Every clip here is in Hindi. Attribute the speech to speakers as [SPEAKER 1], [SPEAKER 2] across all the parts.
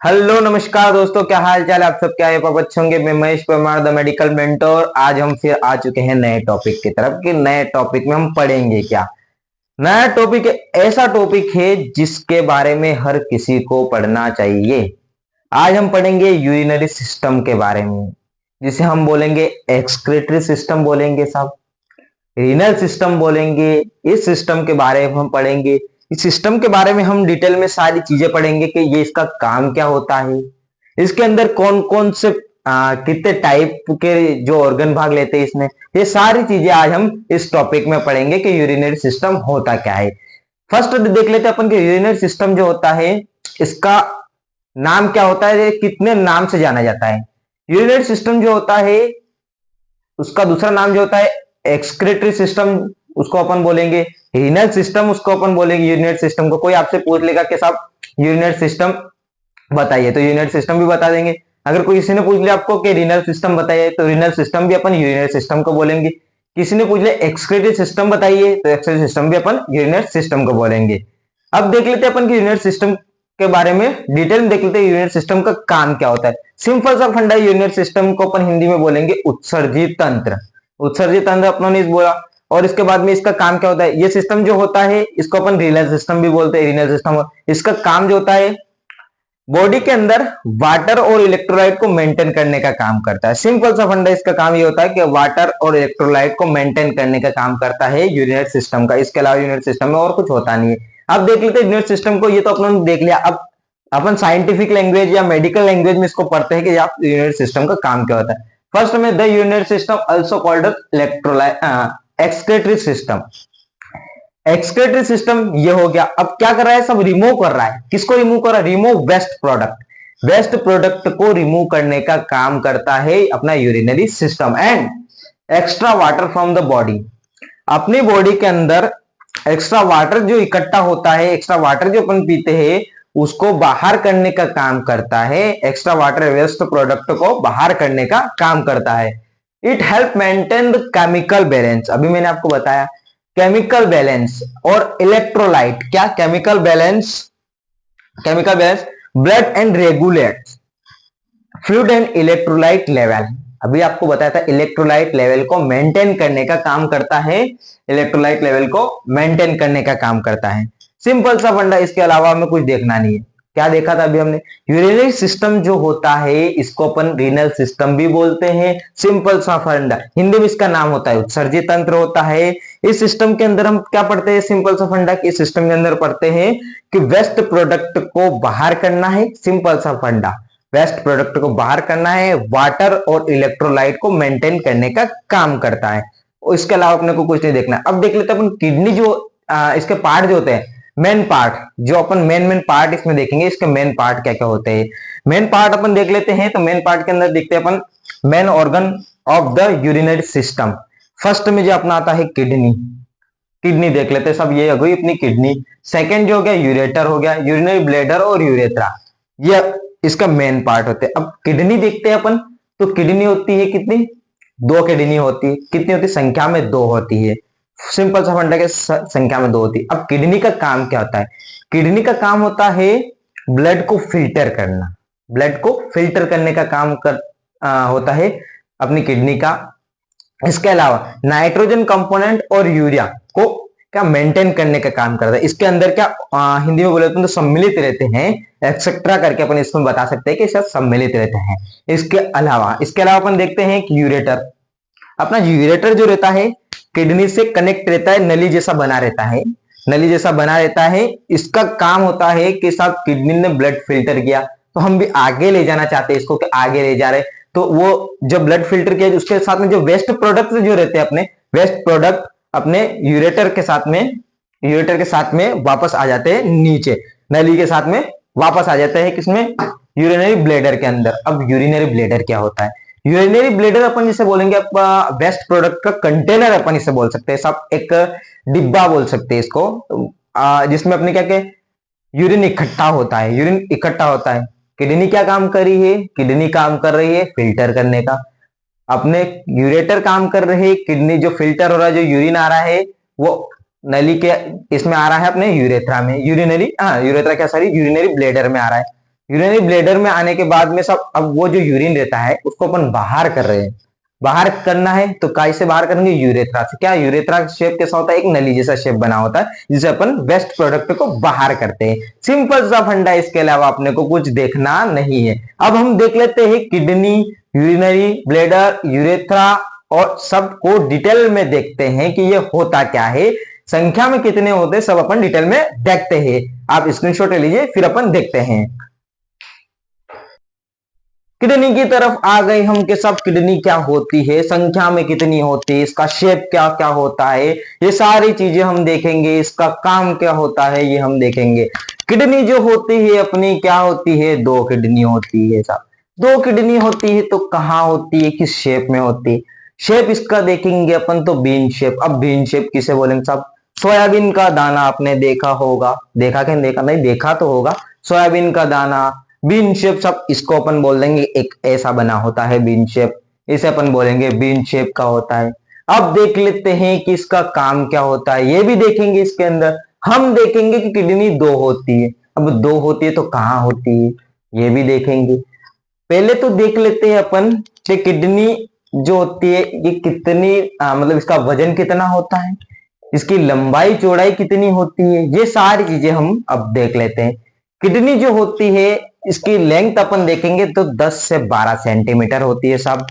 [SPEAKER 1] हेलो नमस्कार दोस्तों, क्या हाल चाल है आप सब? क्या है आप अच्छे होंगे। मैं Mahesh Parmar the medical mentor. आज हम फिर आ चुके हैं नए टॉपिक की तरफ कि नए टॉपिक में हम पढ़ेंगे क्या। नया टॉपिक ऐसा टॉपिक है जिसके बारे में हर किसी को पढ़ना चाहिए। आज हम पढ़ेंगे यूरिनरी सिस्टम के बारे में, जिसे हम बोलेंगे एक्सक्रीटरी सिस्टम बोलेंगे साहब, रीनल सिस्टम बोलेंगे। इस सिस्टम के बारे में हम पढ़ेंगे। इस सिस्टम के बारे में हम डिटेल में सारी चीजें पढ़ेंगे कि ये इसका काम क्या होता है, इसके अंदर कौन कौन से कितने टाइप के जो ऑर्गन भाग लेते हैं इसमें। ये सारी चीजें आज हम इस टॉपिक में पढ़ेंगे कि यूरिनरी सिस्टम होता क्या है। फर्स्ट देख लेते हैं अपन कि यूरिनरी सिस्टम जो होता है इसका नाम क्या होता है, कितने नाम से जाना जाता है। यूरिनरी सिस्टम जो होता है उसका दूसरा नाम जो होता है एक्सक्रीटरी सिस्टम, उसको अपन बोलेंगे रीनल सिस्टम, उसको अपन बोलेंगे यूरिनरी सिस्टम को। कोई आपसे पूछ लेगा कि साहब यूरिनरी सिस्टम बताइए तो यूरिनरी सिस्टम भी बता देंगे। अगर कोई किसी ने पूछ लिया आपको कि रीनल सिस्टम बताइए तो रीनल सिस्टम भी अपन यूरिनरी सिस्टम को बोलेंगे। किसी ने पूछ लिया एक्सक्रीटरी सिस्टम बताइए तो एक्सक्रीटरी सिस्टम भी अपन यूरिनरी सिस्टम को बोलेंगे। अब देख लेते हैं अपन की यूरिनरी सिस्टम के बारे में डिटेल में देख लेते हैं यूरिनरी सिस्टम का काम क्या होता है। सिंपल सा फंडा, यूरिनरी सिस्टम को अपन हिंदी में बोलेंगे उत्सर्जित तंत्र। उत्सर्जित तंत्र अपनों ने बोला। और इसके बाद में इसका काम क्या होता है, ये सिस्टम जो होता है इसको अपन रीनल सिस्टम भी बोलते हैं। रीनल सिस्टम इसका काम जो होता है बॉडी के अंदर वाटर और इलेक्ट्रोलाइट को मेंटेन करने का काम करता है। सिंपल सा फंडा इसका काम ये होता है कि वाटर और इलेक्ट्रोलाइट को मेंटेन करने का काम करता है यूरिनरी सिस्टम का। इसके अलावा यूरिनरी सिस्टम में और कुछ होता नहीं है। अब देख लेते हैं यूरिनरी सिस्टम को, ये तो अपन देख लिया। अब अपन साइंटिफिक लैंग्वेज या मेडिकल लैंग्वेज में इसको पढ़ते हैं कि आप यूरिनरी सिस्टम का काम क्या होता है। फर्स्ट में the urinary system also called electrolyte excretory system. Excretory system ये हो गया। अब क्या कर रहा है, सब रिमूव कर रहा है। किसको रिमूव कर रहा है? Remove waste product. Waste product को रिमूव करने का काम करता है अपना urinary system. And extra water from the body, अपनी बॉडी के अंदर एक्स्ट्रा वाटर जो इकट्ठा होता है, एक्स्ट्रा वाटर जो अपन पीते हैं उसको बाहर करने का काम करता है। एक्स्ट्रा वाटर वेस्ट प्रोडक्ट को बाहर करने का काम करता है। It help maintain the chemical balance. अभी मैंने आपको बताया केमिकल बैलेंस और इलेक्ट्रोलाइट। क्या chemical balance? Chemical balance blood and regulate fluid and electrolyte level. अभी आपको बताया था इलेक्ट्रोलाइट लेवल को मेंटेन करने का काम करता है। इलेक्ट्रोलाइट लेवल को मेंटेन करने का काम करता है। सिंपल सा फंडा, इसके अलावा हमें कुछ देखना नहीं है। क्या देखा था अभी हमने? यूरिनरी सिस्टम जो होता है इसको अपन रीनल सिस्टम भी बोलते हैं। सिंपल सा फंडा, हिंदी में इसका नाम होता है उत्सर्जित तंत्र होता है। इस सिस्टम के अंदर हम क्या पढ़ते हैं? सिंपल सा फंडा कि इस सिस्टम के अंदर पढ़ते हैं कि वेस्ट प्रोडक्ट को बाहर करना है। सिंपल सा फंडा, वेस्ट प्रोडक्ट को बाहर करना है, वाटर और इलेक्ट्रोलाइट को मेंटेन करने का काम करता है। इसके अलावा अपने को कुछ नहीं देखना। अब देख लेते हैं अपन किडनी जो इसके पार्ट जो होते हैं, मेन पार्ट जो अपन मेन पार्ट इसमें देखेंगे, इसके मेन पार्ट क्या क्या होते हैं। मेन पार्ट अपन देख लेते हैं तो मेन पार्ट के अंदर देखते हैं अपन main organ of the urinary system. First में जो अपना आता है किडनी। किडनी देख लेते हैं सब, ये हो गई अपनी किडनी। सेकंड जो हो गया यूरेटर हो गया, यूरिनरी ब्लैडर और यूरेथ्रा, ये इसका मेन पार्ट होते हैं। अब किडनी देखते हैं अपन तो किडनी होती है कितनी? दो किडनी होती है। कितनी होती है? संख्या में दो होती है। सिंपल सा फंडा के संख्या में दो होती है। अब किडनी का काम क्या होता है? किडनी का काम होता है ब्लड को फिल्टर करना। ब्लड को फिल्टर करने का काम होता है अपनी किडनी का। इसके अलावा नाइट्रोजन कंपोनेंट और यूरिया को क्या मेंटेन करने का काम करता है। इसके अंदर क्या हिंदी में बोले तो सम्मिलित रहते हैं, एक्सेट्रा करके अपन इसमें बता सकते हैं कि सब सम्मिलित रहते हैं। इसके अलावा अपन देखते हैं कि यूरेटर, अपना यूरेटर जो रहता है किडनी से कनेक्ट रहता है, नली जैसा बना रहता है। नली जैसा बना रहता है। इसका काम होता है कि साहब किडनी ने ब्लड फिल्टर किया तो हम भी आगे ले जाना चाहते हैं इसको कि आगे ले जा रहे, तो वो जब ब्लड फिल्टर किया उसके साथ में जो वेस्ट प्रोडक्ट जो रहते हैं अपने वेस्ट प्रोडक्ट अपने यूरेटर के साथ में वापस आ जाते हैं नीचे, नली के साथ में वापस आ जाते हैं किसमें? यूरिनरी ब्लैडर के अंदर। अब यूरिनरी ब्लैडर क्या होता है? यूरिनरी ब्लैडर अपन जिसे बोलेंगे वेस्ट प्रोडक्ट का कंटेनर अपन इसे बोल सकते हैं, सब एक डिब्बा बोल सकते हैं इसको, जिसमें अपने क्या क्या यूरिन इकट्ठा होता है। यूरिन इकट्ठा होता है। किडनी क्या काम कर रही है? किडनी काम कर रही है फिल्टर करने का। अपने यूरेटर काम कर रहे हैं, किडनी जो फिल्टर हो रहा है, जो यूरिन आ रहा है वो नली के इसमें आ रहा है अपने यूरेथ्रा में, यूरिनरी यूरेथ्रा क्या सॉरी यूरिनरी ब्लैडर में आ रहा है। यूरिनरी ब्लेडर में आने के बाद में सब, अब वो जो यूरिन रहता है उसको अपन बाहर कर रहे हैं। बाहर करना है तो कैसे बाहर करेंगे? यूरेथ्रा से। क्या यूरेथ्रा का शेप कैसा होता है? एक नली जैसा शेप बना होता है जिसे अपन वेस्ट प्रोडक्ट को बाहर करते हैं। सिंपल सा फंडा, इसके अलावा अपने को कुछ देखना नहीं है। अब हम देख लेते हैं किडनी, यूरिनरी ब्लेडर, यूरेथ्रा और सबको डिटेल में देखते हैं कि ये होता क्या है, संख्या में कितने होते हैं, सब अपन डिटेल में देखते हैं। आप स्क्रीनशॉट ले लीजिए, फिर अपन देखते हैं। किडनी की तरफ आ गए हम कि सब किडनी क्या होती है, संख्या में कितनी होती है, इसका शेप क्या क्या होता है, ये सारी चीजें हम देखेंगे। इसका काम क्या होता है ये हम देखेंगे। किडनी जो होती है अपनी क्या होती है? दो किडनी होती है साहब। दो किडनी होती है तो कहाँ होती है, किस शेप में होती है? शेप इसका देखेंगे अपन तो बीन शेप। अब बीन शेप किसे बोलेंगे साहब? सोयाबीन का दाना आपने देखा होगा, देखा क्या देखा नहीं, देखा तो होगा। सोयाबीन का दाना बीन शेप, सब इसको अपन बोल देंगे एक ऐसा बना होता है बीन शेप, इसे अपन बोलेंगे बीन शेप का होता है। अब देख लेते हैं कि इसका काम क्या होता है, ये भी देखेंगे। इसके अंदर हम देखेंगे कि किडनी दो होती है। अब दो होती है तो कहाँ होती है ये भी देखेंगे। पहले तो देख लेते हैं अपन कि किडनी जो होती है ये कितनी मतलब इसका वजन कितना होता है, इसकी लंबाई चौड़ाई कितनी होती है, ये सारी चीजें हम अब देख लेते हैं। किडनी जो होती है इसकी लेंथ अपन देखेंगे तो 10 से 12 सेंटीमीटर होती है साहब।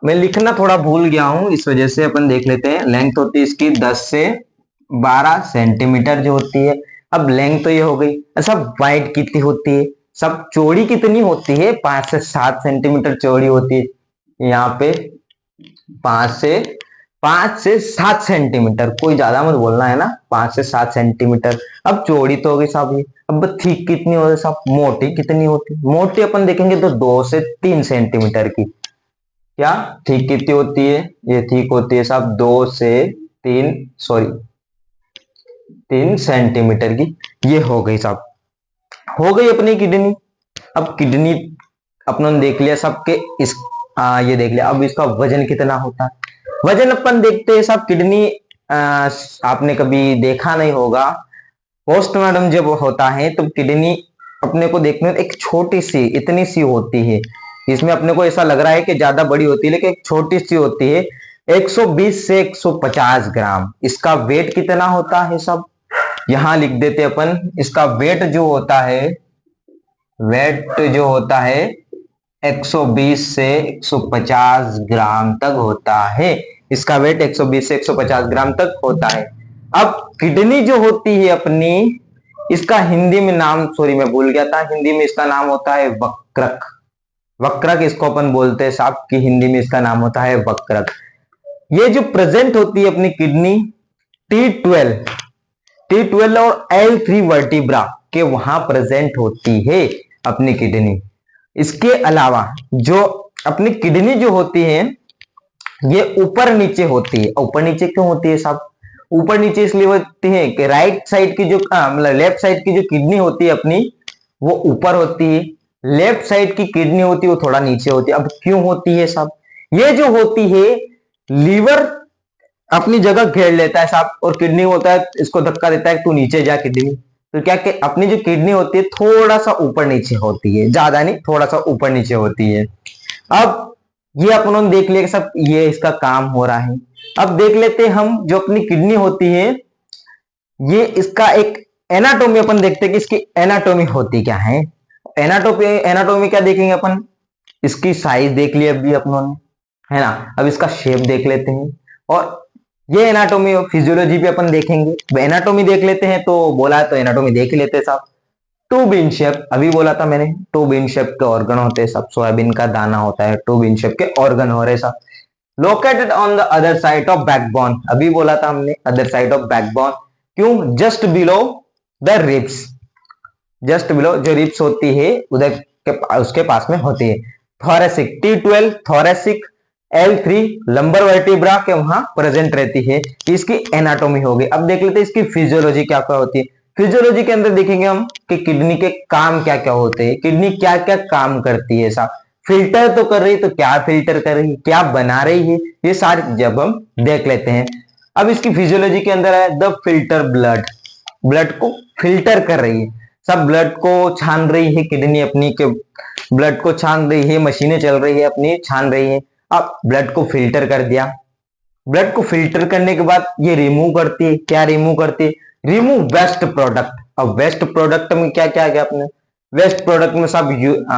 [SPEAKER 1] मैं लिखना थोड़ा भूल गया हूं, इस वजह से अपन देख लेते हैं। लेंथ होती है इसकी 10 से 12 सेंटीमीटर जो होती है। अब लेंथ तो ये हो गई। अच्छा, वाइड कितनी होती है सब? चौड़ी कितनी होती है? 5 से 7 सेंटीमीटर चौड़ी होती है। यहाँ पे 5 से 7 सेंटीमीटर, कोई ज्यादा मत बोलना है ना, 5 से 7 सेंटीमीटर। अब चौड़ी तो होगी साहब ये। अब थिक कितनी होती है साहब? मोटी कितनी होती? मोटी अपन देखेंगे तो 2 से 3 सेंटीमीटर की। क्या थिक कितनी होती है? ये थिक होती है साहब 3 सेंटीमीटर की। ये हो गई साहब, हो गई अपनी किडनी। अब किडनी अपन देख लिया सबके इस ये देख लिया। अब इसका वजन कितना होता है? वजन अपन देखते हैं साहब। किडनी आपने कभी देखा नहीं होगा, पोस्टमार्टम जब होता है तो किडनी अपने को देखने में एक छोटी सी इतनी सी होती है। इसमें अपने को ऐसा लग रहा है कि ज्यादा बड़ी होती है, लेकिन एक छोटी सी होती है। 120 से 150 ग्राम इसका वेट कितना होता है सब? यहां लिख देते अपन। इसका वेट जो होता है, वेट जो होता है 120 से 150 ग्राम तक होता है। इसका वेट 120 से 150 ग्राम तक होता है। अब किडनी जो होती है अपनी, इसका हिंदी में नाम, सॉरी मैं भूल गया था, हिंदी में इसका नाम होता है वक्रक। वक्रक इसको अपन बोलते हैं साहब की, हिंदी में इसका नाम होता है वक्रक। ये जो प्रेजेंट होती है अपनी किडनी T12 और L3 वर्टिब्रा के वहां प्रेजेंट होती है अपनी किडनी। इसके अलावा जो अपनी किडनी जो होती है ये ऊपर नीचे होती है। ऊपर नीचे क्यों होती है साहब? ऊपर नीचे इसलिए होती है कि राइट साइड की जो मतलब लेफ्ट साइड की जो किडनी होती है अपनी, वो ऊपर होती है। लेफ्ट साइड की किडनी होती है वो थोड़ा नीचे होती है। अब क्यों होती है साहब? ये जो होती है, लीवर अपनी जगह घेर लेता है साहब, और किडनी होता है इसको धक्का देता है तू नीचे जा किडनी। तो क्या कि अपनी जो किडनी होती है थोड़ा सा ऊपर नीचे होती है, ज्यादा नहीं, थोड़ा सा ऊपर नीचे होती है। अब ये अपन देख लिया सब, ये इसका काम हो रहा है। अब देख लेते हैं हम जो अपनी किडनी होती है, ये इसका एक एनाटोमी अपन देखते हैं कि इसकी एनाटोमी होती क्या है। एनाटोमी क्या देखेंगे अपन? इसकी साइज देख ली अभी अपनों ने, है ना। अब इसका शेप देख लेते हैं, और ये एनाटोमी और फिजियोलॉजी भी अपन देखेंगे। एनाटोमी देख लेते हैं, तो बोला है तो एनाटोमी देख ही लेते हैं साहब। ट्यूब इन शेप, अभी बोला था मैंने, ट्यूब इन शेप के ऑर्गन होते हैं सब। सोयाबीन का दाना होता है, ट्यूब इन शेप के ऑर्गन हो रहे सब। Located on the other side of backbone, अभी बोला था हमने अदर साइड ऑफ बैकबोन। क्यों? Just below the ribs, just below जो रिब्स होती है उधर के उसके पास में होती है। Thoracic, T12 thoracic, L3 lumbar vertebra के वहां प्रेजेंट रहती है। इसकी एनाटोमी होगी। अब देख लेते हैं इसकी फिजियोलॉजी क्या क्या होती है। फिजियोलॉजी के अंदर देखेंगे हम कि किडनी के काम क्या क्या होते हैं, किडनी क्या क्या काम करती है साहब। फिल्टर तो कर रही है, तो क्या फिल्टर कर रही है, क्या बना रही है, ये सारी जब हम देख लेते हैं। अब इसकी फिजियोलॉजी के अंदर है द फिल्टर ब्लड, ब्लड को फिल्टर कर रही है। सब ब्लड को छान रही है किडनी अपनी के, ब्लड को छान रही है, मशीनें चल रही है अपनी छान रही है। अब ब्लड को फिल्टर कर दिया, ब्लड को फिल्टर करने के बाद ये रिमूव करती है, क्या रिमूव करती है, रिमूव वेस्ट प्रोडक्ट। अब वेस्ट प्रोडक्ट में क्या क्या गया अपने, वेस्ट प्रोडक्ट में सब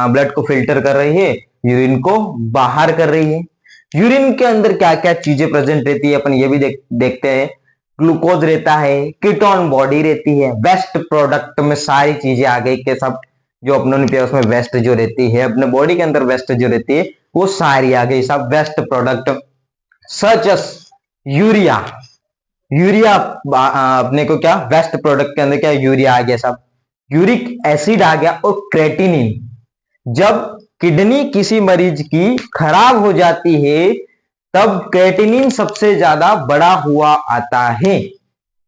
[SPEAKER 1] ब्लड को फिल्टर कर रही है, यूरिन को बाहर कर रही है। यूरिन के अंदर क्या क्या चीजें प्रेजेंट रहती है अपन ये भी देखते हैं। ग्लूकोज रहता है, कीटोन बॉडी रहती है, वेस्ट प्रोडक्ट में सारी चीजें आ गई के सब जो अपनों ने पिया उसमें वेस्ट जो रहती है अपने बॉडी के अंदर वेस्ट जो रहती है वो सारी आ गई, सब waste product such as urea. Urea अपने को क्या वेस्ट प्रोडक्ट के अंदर क्या यूरिया आ गया सब, यूरिक एसिड आ गया और क्रेटिनिन। जब किडनी किसी मरीज की खराब हो जाती है तब क्रेटिनिन सबसे ज्यादा बढ़ा हुआ आता है।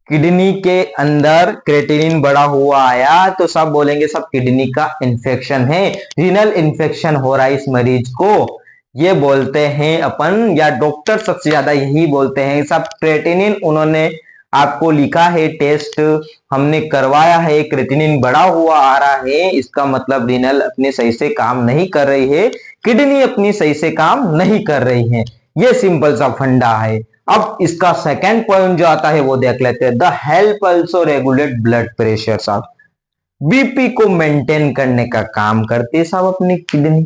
[SPEAKER 1] किडनी के अंदर क्रेटिनिन बढ़ा हुआ आया तो सब बोलेंगे सब किडनी का इन्फेक्शन है, रीनल इन्फेक्शन हो रहा है इस मरीज को, ये बोलते हैं अपन, या डॉक्टर सबसे ज्यादा यही बोलते हैं। सब क्रेटिनिन उन्होंने आपको लिखा है, टेस्ट हमने करवाया है, क्रेटिनिन बढ़ा हुआ आ रहा है, इसका मतलब रीनल अपने सही से काम नहीं कर रही है, किडनी अपनी सही से काम नहीं कर रही है। ये सिंपल सा फंडा है। अब इसका सेकंड पॉइंट जो आता है वो देख लेते हैं। The help also regulate blood pressure. साहब बीपी को मेंटेन करने का काम करती है साहब अपनी किडनी।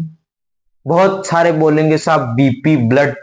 [SPEAKER 1] बहुत सारे बोलेंगे साहब बीपी ब्लड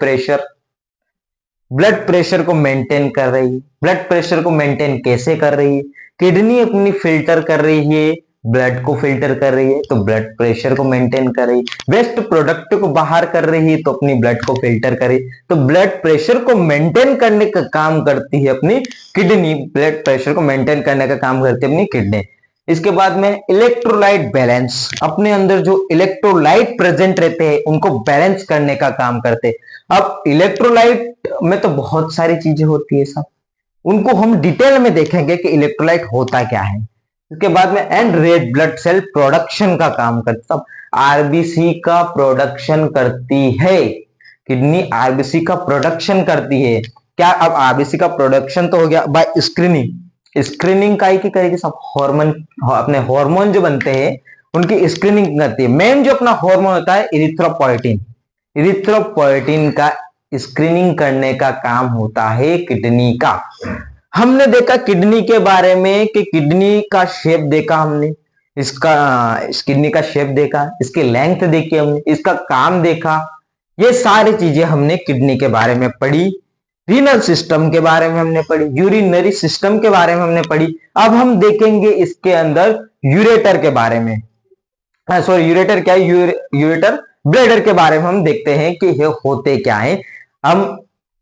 [SPEAKER 1] प्रेशर को मेंटेन कर रही है। ब्लड प्रेशर को मेंटेन कैसे कर रही है, किडनी अपनी फिल्टर कर रही है, ब्लड को फिल्टर कर रही है तो ब्लड प्रेशर को मेंटेन कर रही है। वेस्ट प्रोडक्ट को बाहर कर रही है तो अपनी ब्लड को फिल्टर कर रही है, तो ब्लड प्रेशर को मेंटेन करने का काम करती है अपनी किडनी, ब्लड प्रेशर को मेंटेन करने का काम करती है अपनी किडनी। इसके बाद में इलेक्ट्रोलाइट बैलेंस, अपने अंदर जो इलेक्ट्रोलाइट प्रेजेंट रहते हैं उनको बैलेंस करने का काम करते हैं। अब इलेक्ट्रोलाइट में तो बहुत सारी चीजें होती है सब, उनको हम डिटेल में देखेंगे कि इलेक्ट्रोलाइट होता क्या है। इसके बाद में and red blood cell production का काम करती है, आरबीसी का प्रोडक्शन करती है किडनी, आरबीसी का प्रोडक्शन करती है क्या। अब आरबीसी का प्रोडक्शन तो हो गया बाय स्क्रीनिंग, स्क्रीनिंग का ही करेगी सब, हार्मोन अपने हार्मोन जो बनते हैं उनकी स्क्रीनिंग करती है। मेन जो अपना हार्मोन होता है इरिथ्रोपोइटिन, इरिथ्रोपोइटिन का स्क्रीनिंग करने का काम होता है किडनी का। हमने देखा किडनी के बारे में कि किडनी का शेप देखा हमने, इसका इस किडनी का शेप देखा, इसकी लेंथ देखी हमने, इसका काम देखा, ये सारी चीजें हमने किडनी के बारे में पढ़ी। रीनल सिस्टम के बारे में हमने पढ़ी, यूरिनरी सिस्टम के बारे में हमने पढ़ी। अब हम देखेंगे इसके अंदर यूरेटर के बारे में, सॉरी यूरेटर क्या है, यूरेटर ब्लैडर के बारे में हम देखते हैं कि ये होते क्या है। हम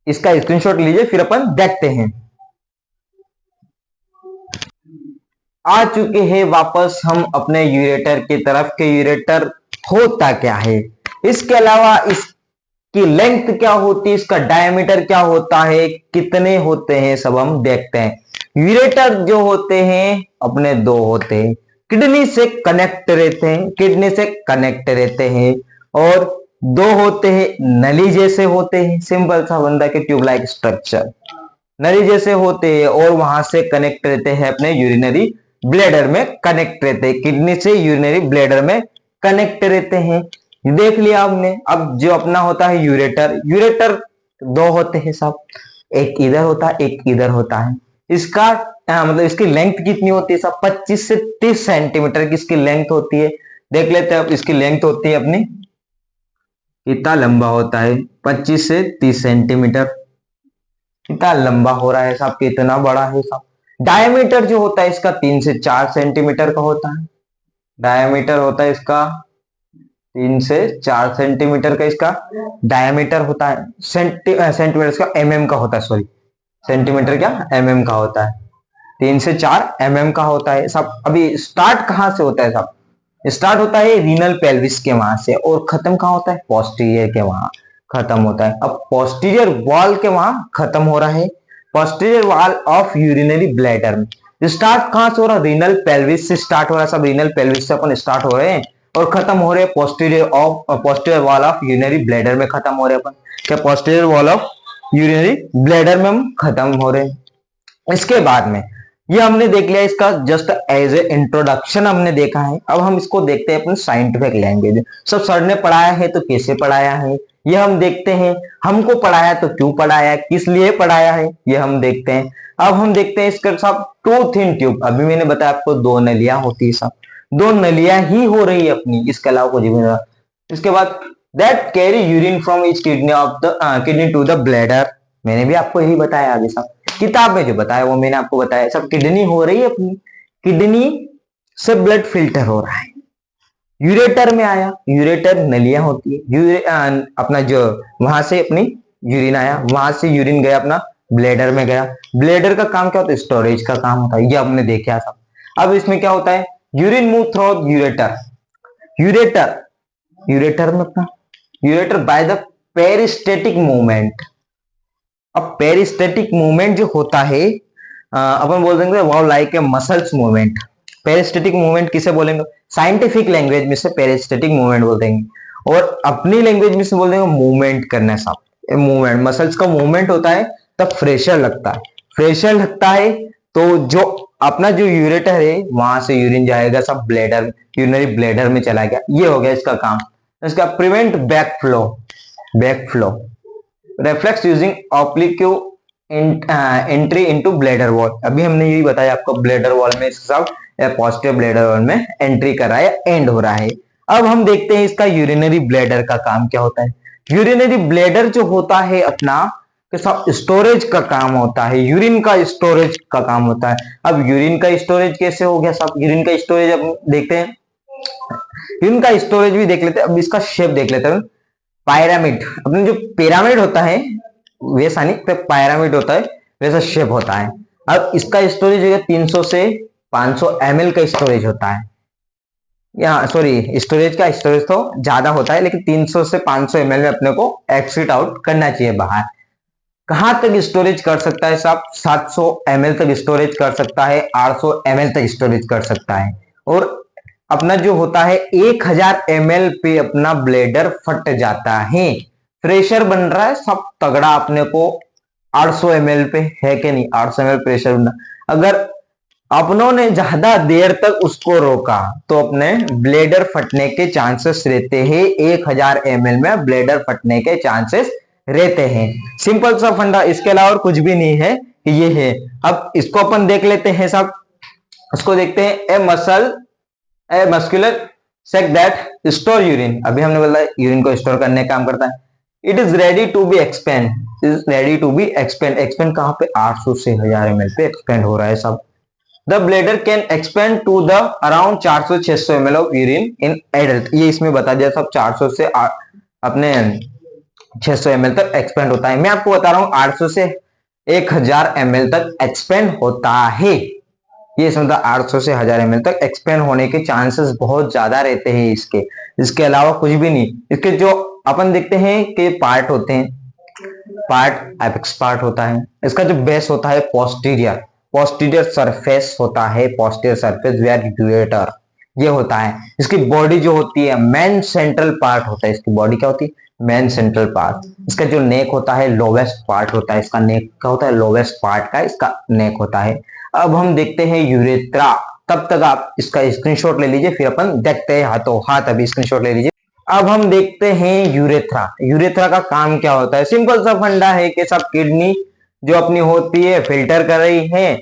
[SPEAKER 1] इसका स्क्रीनशॉट लीजिए फिर अपन देखते हैं। आ चुके हैं वापस हम अपने यूरेटर की तरफ के यूरेटर होता क्या है, इसके अलावा इसकी लेंथ क्या होती है, इसका डायमीटर क्या होता है, कितने होते हैं, सब हम देखते हैं। यूरेटर जो होते हैं अपने दो होते हैं, किडनी से कनेक्ट रहते हैं, किडनी से कनेक्ट रहते हैं, और दो होते हैं नली जैसे होते हैं, सिंपल सा बंदा के ट्यूब लाइक स्ट्रक्चर नली जैसे होते हैं, और वहां से कनेक्ट रहते हैं अपने यूरिनरी ब्लैडर में कनेक्ट रहते हैं, किडनी से यूरिनरी ब्लैडर में कनेक्ट रहते हैं। देख लिया आपने। अब जो अपना होता है यूरेटर, यूरेटर दो होते हैं सब, एक इधर होता है एक इधर होता है। इसका मतलब इसकी लेंथ कितनी होती है सब, 25 से 30 सेंटीमीटर की इसकी लेंथ होती है। देख लेते हैं अब इसकी लेंथ होती है अपनी, इतना लंबा होता है 25 से 30 सेंटीमीटर, इतना लंबा हो रहा है साहब, कितना बड़ा है साहब। डायमीटर जो होता है इसका 3 से 4 सेंटीमीटर का होता है, डायमीटर होता है इसका 3 से 4 सेंटीमीटर का इसका डायमीटर होता है। सेंटीमीटर इसका एमएम का होता है, सॉरी सेंटीमीटर क्या एमएम का होता है, 3 से 4 एमएम का होता है सब। अभी स्टार्ट कहां से होता है साहब, स्टार्ट होता है रीनल पेल्विस के वहां से, और खत्म कहां होता है पोस्टीरियर के वहां खत्म होता है। अब पोस्टीरियर वॉल के वहां खत्म हो रहा है, posterior wall of urinary bladder में। स्टार्ट कहां से हो रहा है, रीनल पेल्विस से स्टार्ट हो रहा है सब, रीनल पेल्विस से अपन स्टार्ट हो रहे हैं और खत्म हो रहे हैं posterior wall of urinary bladder में खत्म हो रहे हैं अपन, क्या posterior wall of urinary bladder में हम खत्म हो रहे हैं। इसके बाद में ये हमने देख लिया, इसका जस्ट एज ए इंट्रोडक्शन हमने देखा है। अब हम इसको देखते हैं अपने साइंटिफिक लैंग्वेज। सब सर ने पढ़ाया है तो कैसे पढ़ाया है ये हम देखते हैं, हमको पढ़ाया तो क्यों पढ़ाया, किस लिए पढ़ाया है ये हम देखते हैं। अब हम देखते हैं इसके साथ टूथ इन ट्यूब। अभी मैंने बताया आपको दो नलियां होती है, सब दो नलियां ही हो रही है अपनी, इसके अलावा कुछ भी नहीं। इसके बाद that carry urine from each kidney of the kidney to the bladder. मैंने भी आपको यही बताया आगे, सब किताब में जो बताया वो मैंने आपको बताया। सब किडनी हो रही है अपनी, किडनी से ब्लड फिल्टर हो रहा है, यूरेटर में आया, यूरेटर नलियां होती है, अपना जो वहां से अपनी यूरिन आया, वहां से यूरिन गया अपना ब्लेडर में गया। ब्लेडर का काम क्या होता है, स्टोरेज का काम होता है, ये हमने देखा सब। अब इसमें क्या होता है, urine move through ureter, ureter ureter में अपना यूरेटर बाय द पेरिस्टेटिक मूवमेंट। अब पेरिस्टेटिक मूवमेंट जो होता है अपन बोल देंगे वो like a muscles movement. Peristaltic movement किसे बोलेंगे, साइंटिफिक लैंग्वेज में से पेरिस्टेटिक मूवमेंट बोल देंगे, और अपनी लैंग्वेज में से बोल देंगे मूवमेंट करना। सब मूवमेंट, मसल्स का मूवमेंट होता है तब प्रेशर लगता है, प्रेशर लगता है तो जो अपना जो यूरेटर है वहां से यूरिन जाएगा, सब ब्लेडर, यूरिनरी ब्लेडर में चला गया, ये हो गया इसका काम। इसका prevent back flow, back flow reflux using oblique entry into bladder wall. अभी हमने यही बताया आपको, ब्लैडर वॉल में सब पॉजिटिव ब्लैडर वॉल में एंट्री कर रहा है, एंड हो रहा है। अब हम देखते हैं इसका यूरिनरी ब्लैडर का काम क्या होता है। यूरिनरी ब्लैडर जो होता है अपना कि सब स्टोरेज का काम होता है, यूरिन का स्टोरेज का काम होता है। अब यूरिन का स्टोरेज कैसे हो गया, सब यूरिन का स्टोरेज अब देखते हैं, यूरिन का स्टोरेज भी देख लेते हैं। अब इसका शेप देख लेते हैं, पायरामिड, अपने जो पिरामिड होता है वैसा नहीं, पिरामिड होता है वैसा शेप होता है। अब इसका स्टोरेज जो है 300 से 500 ml का स्टोरेज होता है, या सॉरी स्टोरेज का स्टोरेज तो ज्यादा होता है, लेकिन 300 से 500 ml में अपने को एक्सिट आउट करना चाहिए बाहर। कहां तक स्टोरेज कर सकता है साहब, 700 ml तक स्टोरेज कर सकता है, 800 ml तक स्टोरेज कर सकता है। और अपना जो होता है 1000 ml पे अपना ब्लेडर फट जाता है, प्रेशर बन रहा है सब तगड़ा अपने को 800 ml पे, है कि नहीं, 800 ml प्रेशर बनना। अगर अपनों ने ज्यादा देर तक उसको रोका तो अपने ब्लेडर फटने के चांसेस रहते हैं, 1000 ml में ब्लेडर फटने के चांसेस रहते हैं। सिंपल सा फंडा, इसके अलावा और कुछ भी नहीं है, ये है। अब इसको अपन देख लेते हैं सब, इसको देखते हैं, a muscle a muscular sac that store urine. अभी हमने बोला यूरिन को स्टोर करने का काम करता है। It is ready to be expand, is ready to be expand, expand कहां पे, 800 से 1000 ml पे एक्सपेंड हो रहा है सब। The bladder can expand to the around 400-600 ml of urine in adult. ये इसमें बता दिया सब, 400 से अपने 600 ml तक एक्सपेंड होता है। मैं आपको बता रहा हूं 800 से 1000 ml तक एक्सपेंड होता है। ये समझा 800 से 1000 ml तक एक्सपेंड होने के चांसेस बहुत ज्यादा रहते हैं इसके, इसके अलावा कुछ भी नहीं। इसके जो अपन देखते हैं कि पार्ट होते हैं, पार्ट एपेक्स पार्ट होता है, इसका जो बेस होता है पोस्टीरियर, पोस्टीरियर सरफेस होता है, पोस्टीरियर सरफेस वेयर यूरेटर ये होता है। इसकी बॉडी जो होती है मेन सेंट्रल पार्ट होता है, इसकी बॉडी क्या होती है, मेन सेंट्रल पार्ट। इसका जो नेक होता है लोवेस्ट पार्ट होता है, इसका नेक क्या होता है, लोवेस्ट पार्ट का इसका नेक होता है। अब हम देखते हैं यूरेथ्रा, तब तक आप इसका स्क्रीनशॉट ले लीजिए, फिर अपन देखते हैं हाथों हाथ, अभी स्क्रीनशॉट ले लीजिए। अब हम देखते हैं यूरेथ्रा, यूरेथ्रा का काम क्या होता है। सिंपल सा फंडा है कि सब किडनी जो अपनी होती है फिल्टर कर रही है,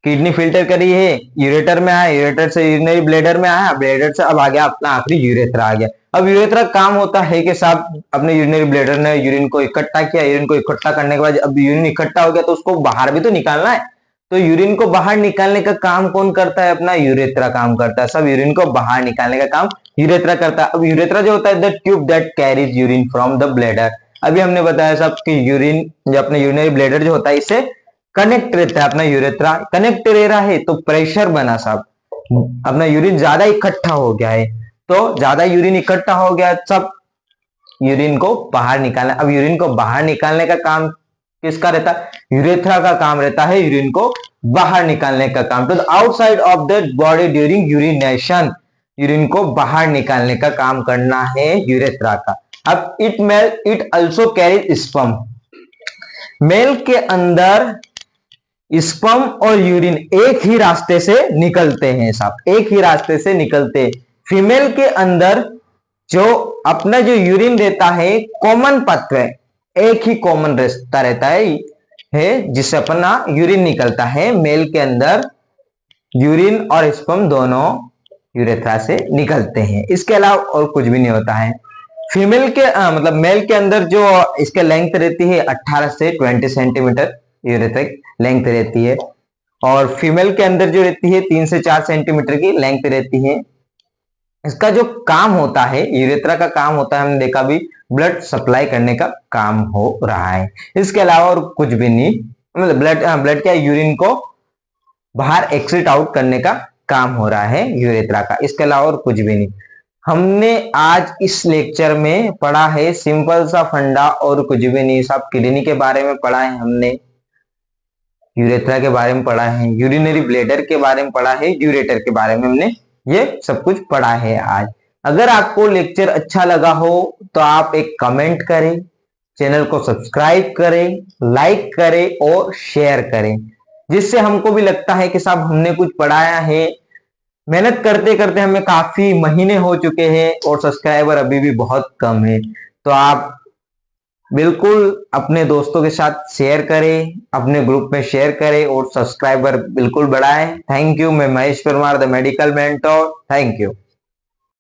[SPEAKER 1] किडनी फिल्टर करी है, यूरेटर में आया, यूरेटर से यूरिनरी ब्लेडर में आया, ब्लेडर से अब आ गया अपना आखिरी यूरेथ्रा आ गया। अब यूरेथ्रा काम होता है कि साहब अपने यूरिनरी ब्लेडर ने यूरिन को इकट्ठा किया, यूरिन को इकट्ठा करने के बाद अब यूरिन इकट्ठा हो गया तो उसको बाहर भी तो निकालना है, तो यूरिन को बाहर निकालने का काम कौन करता है, अपना यूरेथ्रा काम करता है। सब यूरिन को बाहर निकालने का काम यूरेथ्रा करता है। अब यूरेथ्रा जो होता है the tube that carries urine from the bladder. अभी हमने बताया सब कि यूरिन जो अपने यूरिनरी ब्लेडर जो होता है इससे कनेक्ट रहता है, अपना यूरेथ्रा कनेक्ट रह रहा है तो प्रेशर बना साहब, अपना यूरिन ज्यादा इकट्ठा हो गया है, तो ज्यादा यूरिन इकट्ठा हो गया सब यूरिन को बाहर निकालना। अब यूरिन को बाहर निकालने का काम किसका रहता है, यूरेथ्रा का काम रहता है यूरिन को बाहर निकालने का काम। तो outside of the body during urination, urine को बाहर निकालने का काम करना है यूरेथ्रा का। अब it also carries sperm, male के अंदर स्पर्म और यूरिन एक ही रास्ते से निकलते हैं साहब, एक ही रास्ते से निकलते हैं। फीमेल के अंदर जो अपना जो यूरिन देता है कॉमन पथ है, एक ही कॉमन रास्ता रहता है जिससे अपना यूरिन निकलता है। मेल के अंदर यूरिन और स्पर्म दोनों यूरेथ्रा से निकलते हैं, इसके अलावा और कुछ भी नहीं होता है। फीमेल के मतलब मेल के अंदर जो इसके लेंथ रहती है 18 से 20 सेंटीमीटर यूरेथ्रिक लेंथ रहती है, और फीमेल के अंदर जो रहती है 3 से 4 सेंटीमीटर की लेंथ रहती है। इसका जो काम होता है, यूरेथ्रा का काम होता है, हमने देखा भी ब्लड सप्लाई करने का काम हो रहा है, इसके अलावा और कुछ भी नहीं। मतलब ब्लड क्या यूरिन को बाहर एक्सिट आउट करने का काम हो रहा है यूरेथ्रा का, इसके अलावा और कुछ भी नहीं। हमने आज इस लेक्चर में पढ़ा है सिंपल सा फंडा और कुछ भी नहीं। सब किडनी के बारे में पढ़ा है हमने, यूरेथ्रा के बारे में पढ़ा है, यूरिनरी ब्लैडर के बारे में पढ़ा है, यूरेटर के बारे में हमने ये सब कुछ पढ़ा है आज। अगर आपको लेक्चर अच्छा लगा हो तो आप एक कमेंट करें, चैनल को सब्सक्राइब करें, लाइक करें और शेयर करें, जिससे हमको भी लगता है कि साहब हमने कुछ पढ़ाया है। मेहनत करते करते हमें काफी महीने हो चुके हैं और सब्सक्राइबर अभी भी बहुत कम है, तो आप बिल्कुल अपने दोस्तों के साथ शेयर करें, अपने ग्रुप में शेयर करें और सब्सक्राइबर बिल्कुल बढ़ाएं। Thank you. मैं Mahesh Parmar, the medical mentor. Thank you.